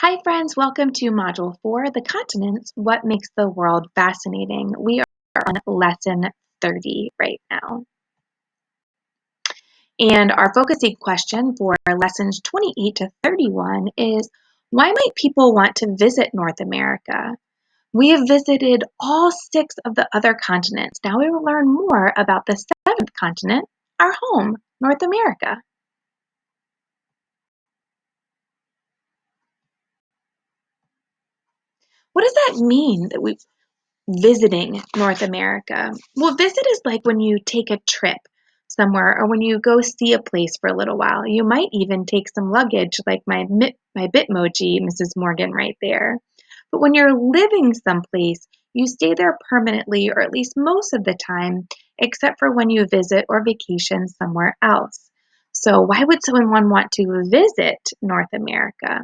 Hi friends, welcome to Module 4, The Continents, What Makes the World Fascinating. We are on Lesson 30 right now. And our focusing question for Lessons 28 to 31 is, why might people want to visit North America? We have visited all 6 of the other continents. Now we will learn more about the 7th continent, our home, North America. What does that mean that we visiting North America? Well, visit is like when you take a trip somewhere or when you go see a place for a little while. You might even take some luggage like my Bitmoji, Mrs. Morgan right there. But when you're living someplace, you stay there permanently or at least most of the time, except for when you visit or vacation somewhere else. So why would someone want to visit North America?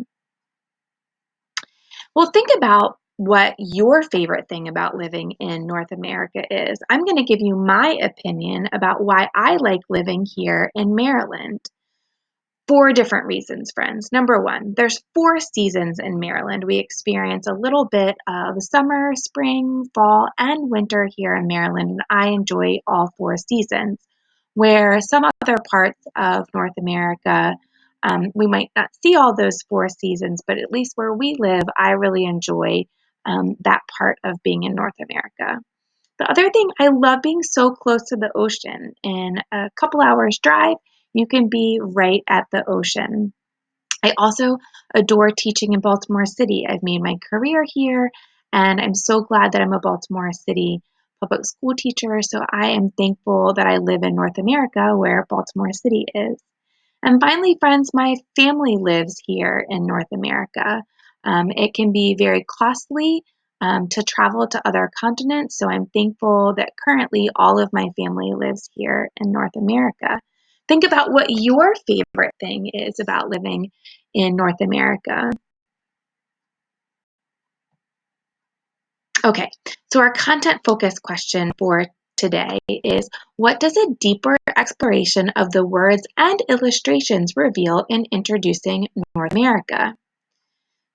Well, think about what your favorite thing about living in North America is. I'm going to give you my opinion about why I like living here in Maryland. 4 different reasons, friends. Number 1, there's 4 seasons in Maryland. We experience a little bit of summer, spring, fall, and winter here in Maryland, and I enjoy all 4 seasons. Where some other parts of North America, we might not see all those 4 seasons, but at least where we live, I really enjoy that part of being in North America. The other thing, I love being so close to the ocean. In a couple hours drive, you can be right at the ocean. I also adore teaching in Baltimore City. I've made my career here, and I'm so glad that I'm a Baltimore City public school teacher. So I am thankful that I live in North America where Baltimore City is. And finally, friends, my family lives here in North America. It can be very costly to travel to other continents, so I'm thankful that currently all of my family lives here in North America. Think about what your favorite thing is about living in North America. Okay, so our content focus question for today is, what does a deeper exploration of the words and illustrations reveal in introducing North America?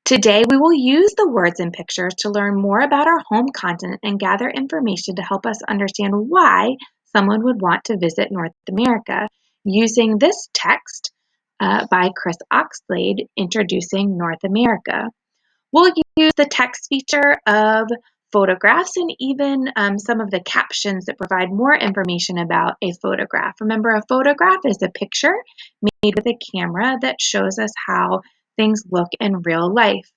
Today, we will use the words and pictures to learn more about our home continent and gather information to help us understand why someone would want to visit North America using this text by Chris Oxlade, Introducing North America. We'll use the text feature of photographs and even some of the captions that provide more information about a photograph. Remember, a photograph is a picture made with a camera that shows us how things look in real life.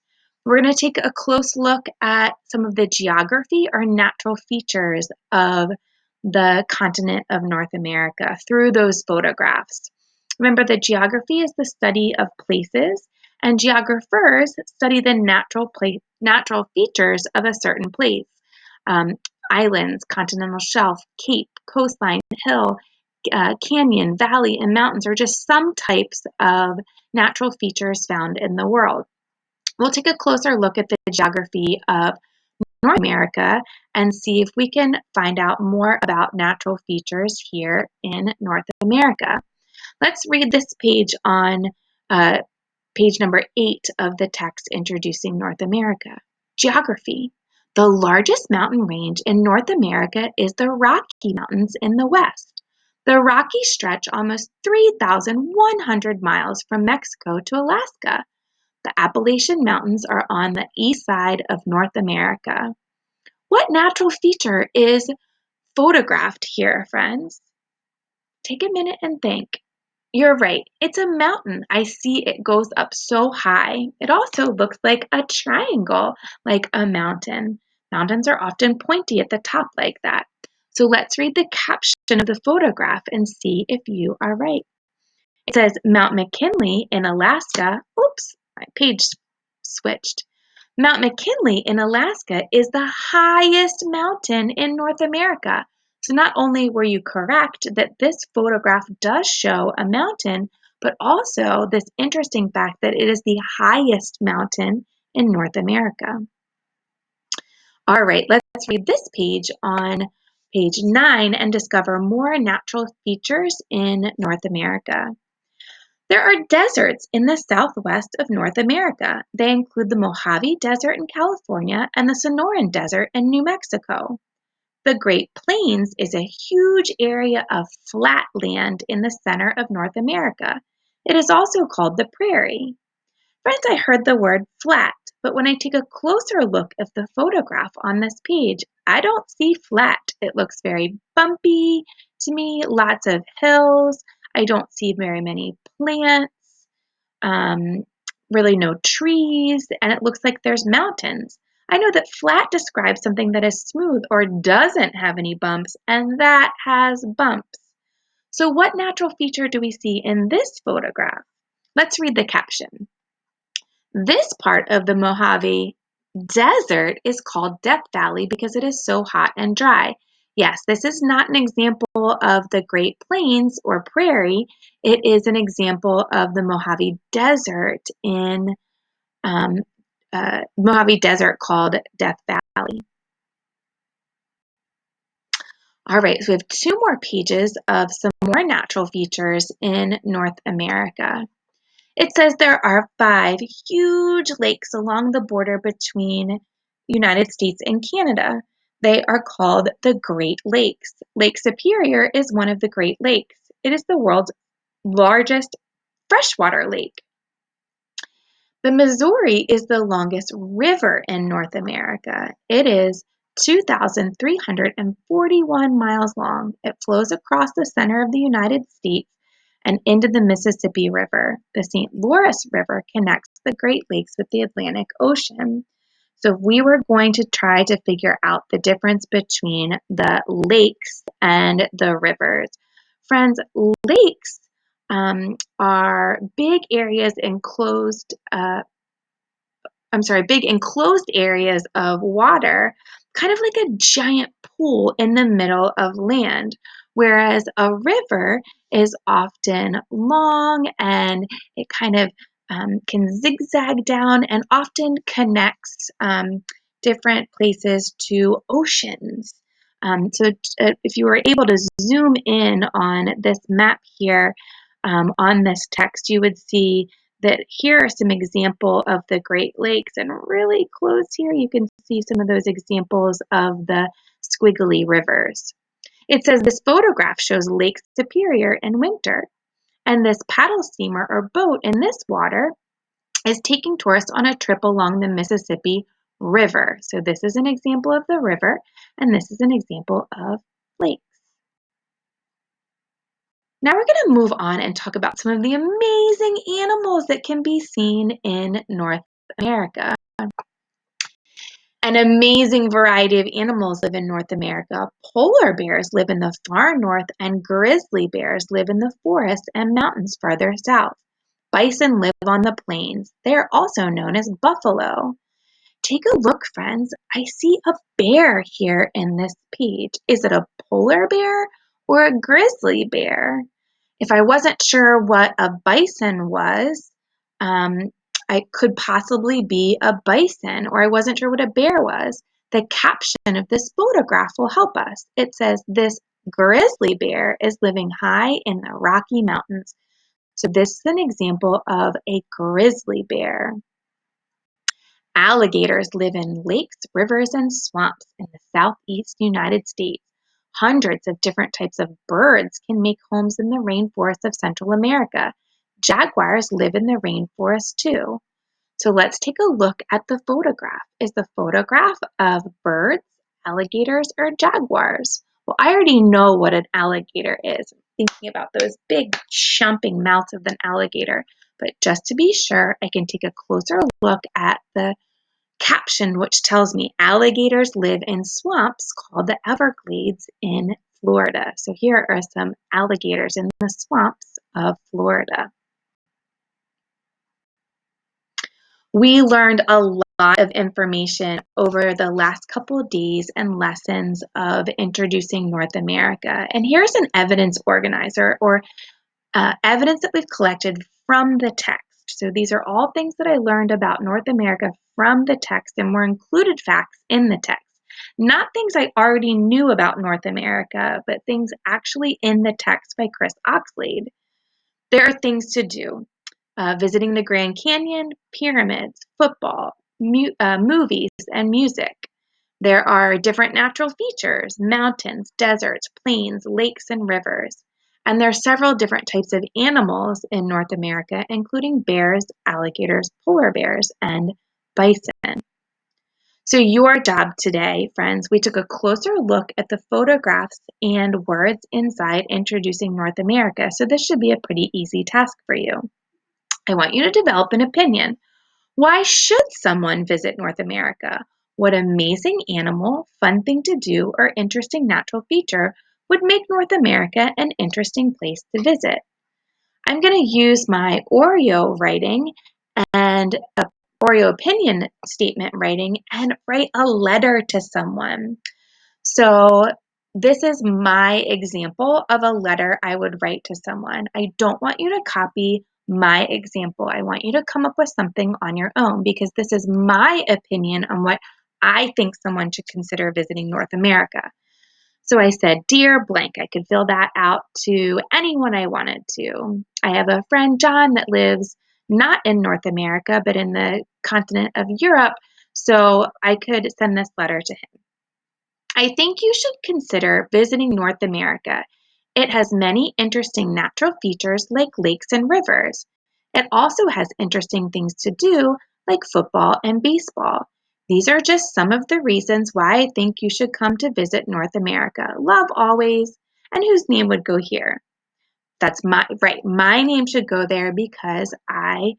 We're going to take a close look at some of the geography or natural features of the continent of North America through those photographs. Remember, the geography is the study of places, and geographers study the natural features of a certain place. Um, Islands, continental shelf, cape, coastline, hill, canyon, valley, and mountains are just some types of natural features found in the world. We'll take a closer look at the geography of North America and see if we can find out more about natural features here in North America. Let's read this page on page number 8 of the text introducing North America. Geography. The largest mountain range in North America is the Rocky Mountains in the west. The Rockies stretch almost 3,100 miles from Mexico to Alaska. The Appalachian Mountains are on the east side of North America. What natural feature is photographed here, friends? Take a minute and think. You're right. It's a mountain. I see it goes up so high. It also looks like a triangle, like a mountain. Mountains are often pointy at the top like that. So let's read the caption of the photograph and see if you are right. It says Mount McKinley in Alaska. Oops, my page switched. Mount McKinley in Alaska is the highest mountain in North America. So not only were you correct that this photograph does show a mountain, but also this interesting fact that it is the highest mountain in North America. All right, let's read this page on page 9 and discover more natural features in North America. There are deserts in the southwest of North America. They include the Mojave Desert in California and the Sonoran Desert in New Mexico. The Great Plains is a huge area of flat land in the center of North America. It is also called the prairie. Friends, I heard the word flat, but when I take a closer look at the photograph on this page, I don't see flat. It looks very bumpy to me, lots of hills. I don't see very many plants, um, really no trees, and it looks like there's mountains. I know that flat describes something that is smooth or doesn't have any bumps, and that has bumps. So what natural feature do we see in this photograph? Let's read the caption. This part of the Mojave Desert is called Death Valley because it is so hot and dry. Yes, this is not an example of the Great Plains or prairie. It is an example of the Mojave Desert in Mojave Desert called Death Valley. All right, so we have two more pages of some more natural features in North America. It says there are 5 huge lakes along the border between United States and Canada. They are called the Great Lakes. Lake Superior is one of the Great Lakes. It is the world's largest freshwater lake. The Missouri is the longest river in North America. It is 2,341 miles long. It flows across the center of the United States and into the Mississippi River. The St. Lawrence River connects the Great Lakes with the Atlantic Ocean. So if we were going to try to figure out the difference between the lakes and the rivers, friends, lakes are big areas big enclosed areas of water, kind of like a giant pool in the middle of land, whereas a river is often long and it kind of can zigzag down and often connects different places to oceans. If you were able to zoom in on this map here on this text, you would see that here are some examples of the Great Lakes, and really close here you can see some of those examples of the squiggly rivers. It says this photograph shows Lake Superior in winter, and this paddle steamer or boat in this water is taking tourists on a trip along the Mississippi River. So this is an example of the river, and this is an example of lake. Now we're going to move on and talk about some of the amazing animals that can be seen in North America. An amazing variety of animals live in North America. Polar bears live in the far north, and grizzly bears live in the forests and mountains farther south. Bison live on the plains. They are also known as buffalo. Take a look, friends. I see a bear here in this page. Is it a polar bear or a grizzly bear? If I wasn't sure what a bison was, I could possibly be a bison, or I wasn't sure what a bear was. The caption of this photograph will help us. It says, "This grizzly bear is living high in the Rocky Mountains." So this is an example of a grizzly bear. Alligators live in lakes, rivers, and swamps in the southeast United States. Hundreds of different types of birds can make homes in the rainforest of Central America. Jaguars live in the rainforest too. So let's take a look at the photograph. Is the photograph of birds, alligators, or jaguars? Well, I already know what an alligator is. I'm thinking about those big chomping mouths of an alligator. But just to be sure, I can take a closer look at the caption, which tells me alligators live in swamps called the Everglades in Florida. So here are some alligators in the swamps of Florida. We learned a lot of information over the last couple of days and lessons of introducing North America. And here's an evidence organizer, or evidence that we've collected from the text. So these are all things that I learned about North America from the text, and were included facts in the text. Not things I already knew about North America, but things actually in the text by Chris Oxlade. There are things to do. Visiting the Grand Canyon, pyramids, football, movies, and music. There are different natural features, mountains, deserts, plains, lakes, and rivers. And there are several different types of animals in North America, including bears, alligators, polar bears, and bison. So, your job today, friends, we took a closer look at the photographs and words inside introducing North America. So, this should be a pretty easy task for you. I want you to develop an opinion. Why should someone visit North America? What amazing animal, fun thing to do, or interesting natural feature would make North America an interesting place to visit? I'm going to use my Oreo writing and a Oreo opinion statement writing and write a letter to someone. So this is my example of a letter I would write to someone. I don't want you to copy my example. I want you to come up with something on your own because this is my opinion on what I think someone should consider visiting North America. So I said, Dear blank, I could fill that out to anyone I wanted to. I have a friend, John, that lives not in North America, but in the continent of Europe. So I could send this letter to him. I think you should consider visiting North America. It has many interesting natural features like lakes and rivers. It also has interesting things to do like football and baseball. These are just some of the reasons why I think you should come to visit North America. Love always, and whose name would go here? That's right. My name should go there because I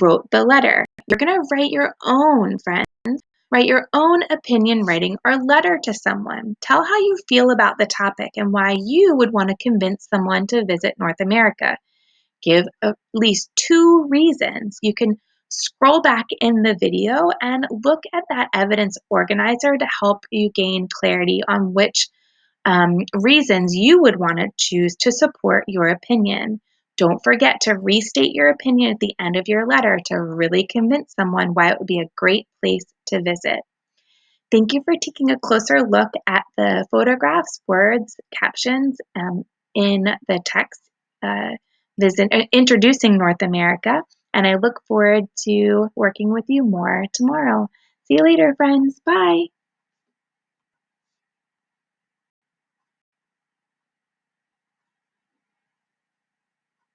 wrote the letter. You're going to write your own, friends. Write your own opinion writing or letter to someone. Tell how you feel about the topic and why you would want to convince someone to visit North America. Give at least 2 reasons. You can scroll back in the video and look at that evidence organizer to help you gain clarity on which reasons you would want to choose to support your opinion. Don't forget to restate your opinion at the end of your letter to really convince someone why it would be a great place to visit. Thank you for taking a closer look at the photographs, words, captions in the text introducing North America. And I look forward to working with you more tomorrow. See you later, friends. Bye.